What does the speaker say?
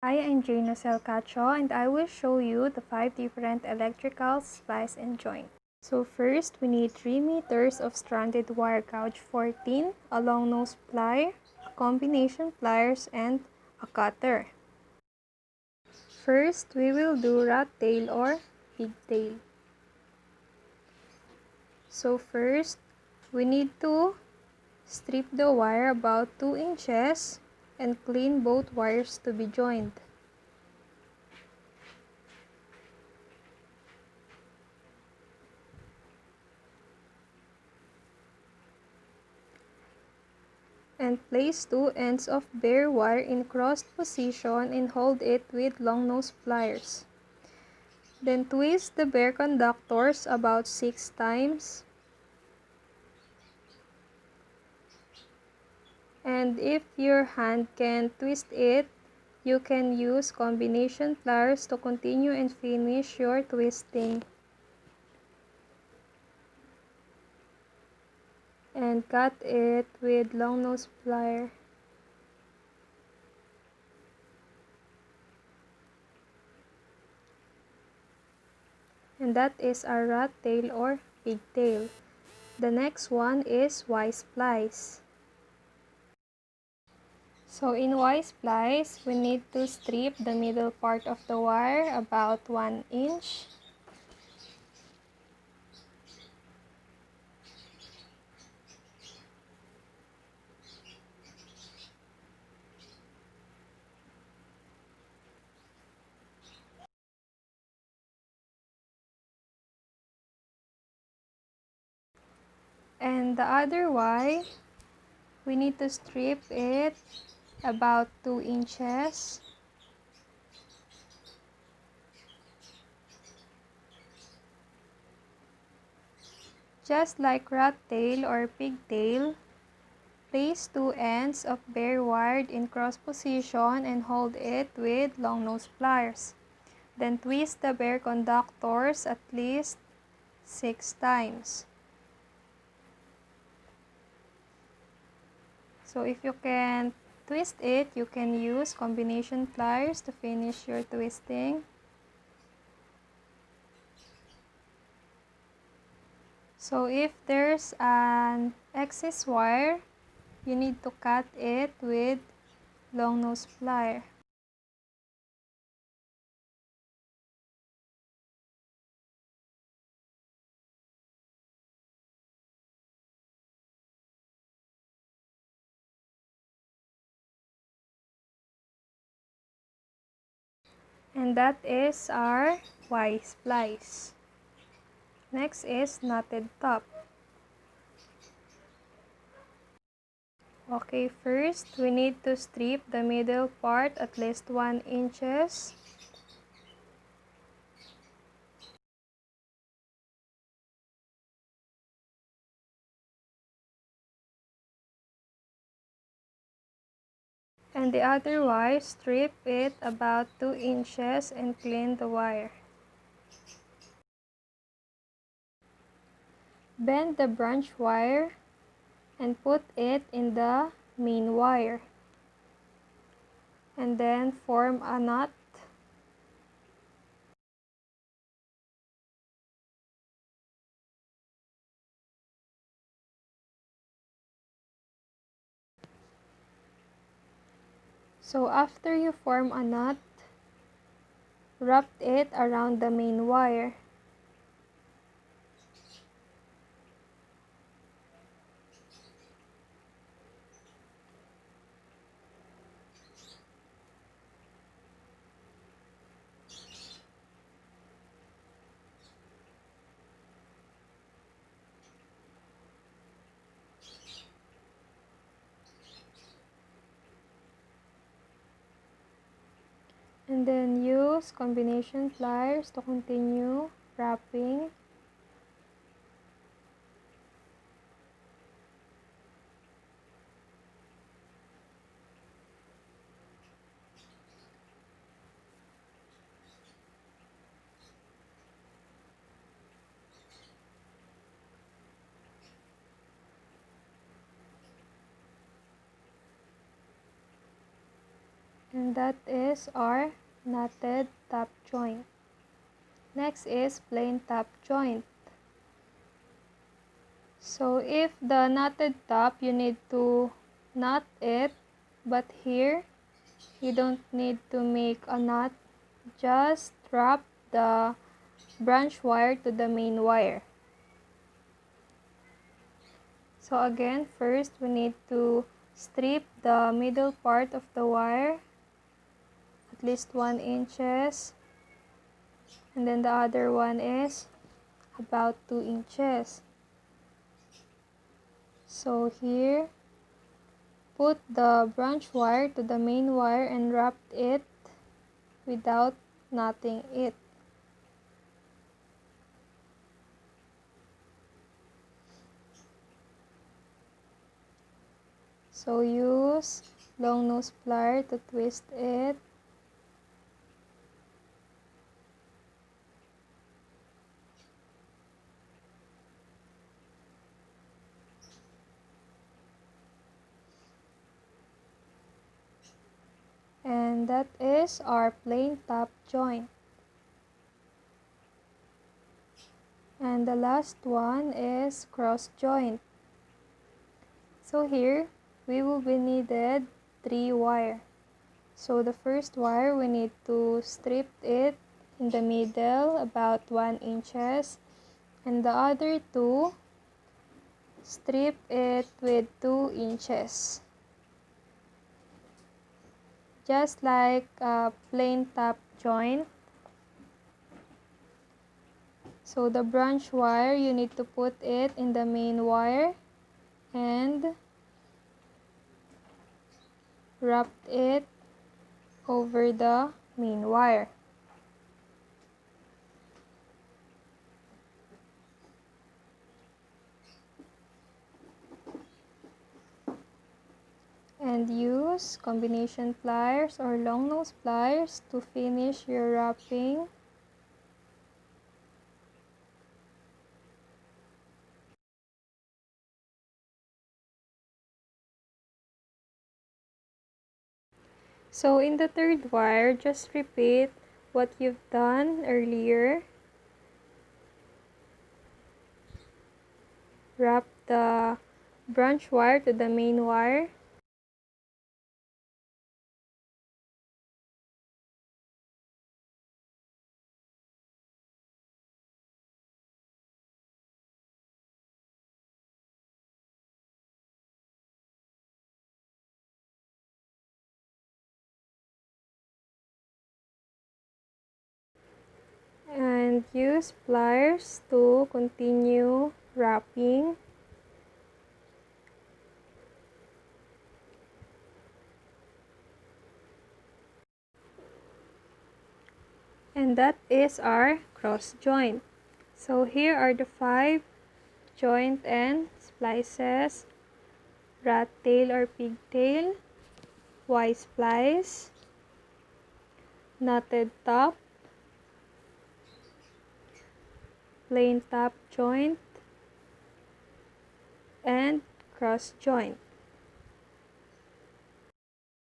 Hi, I'm Jane Cacho, and I will show you the 5 different electrical splice and joint. So first, we need 3 meters of stranded wire gauge 14, a long nose plier, a combination pliers, and a cutter. First, we will do rat tail or pigtail. So first, we need to strip the wire about 2 inches and clean both wires to be joined. And place 2 ends of bare wire in crossed position and hold it with long nose pliers. Then twist the bare conductors about 6 times. And if your hand can't twist it, you can use combination pliers to continue and finish your twisting. And cut it with long nose plier. And that is our rat tail or pigtail. The next one is Y splice. So in Y splice, we need to strip the middle part of the wire about 1 inch. And the other Y, we need to strip it about 2 inches. Just like rat tail or pigtail, place 2 ends of bare wire in cross position and hold it with long nose pliers. Then twist the bare conductors at least 6 times. So if you can twist it, you can use combination pliers to finish your twisting. So if there's an excess wire, you need to cut it with long nose plier. And that is our Y splice. Next is knotted top. Okay, first we need to strip the middle part at least 1 inches. And the other wire, strip it about 2 inches and clean the wire. Bend the branch wire and put it in the main wire. And then form a knot. So after you form a knot, wrap it around the main wire. And then use combination pliers to continue wrapping. And that is our knotted top joint. Next is plain top joint. So if the knotted top, you need to knot it, but here you don't need to make a knot. Just wrap the branch wire to the main wire. So again, first we need to strip the middle part of the wire, at least 1 inches, and then the other one is about 2 inches. So here, put the branch wire to the main wire and wrap it without knotting it. So use long nose plier to twist it. And that is our plain top joint. And the last one is cross joint. So here, we will be needed 3 wire. So the first wire, we need to strip it in the middle about 1 inches. And the other 2, strip it with 2 inches. Just like a plain top joint. So the branch wire, you need to put it in the main wire and wrap it over the main wire. And use combination pliers or long nose pliers to finish your wrapping. So in the third wire, just repeat what you've done earlier. Wrap the branch wire to the main wire. And use pliers to continue wrapping. And that is our cross joint. So here are the 5 joint and splices: rat tail or pigtail, Y splice, knotted top, plain top joint, and cross joint.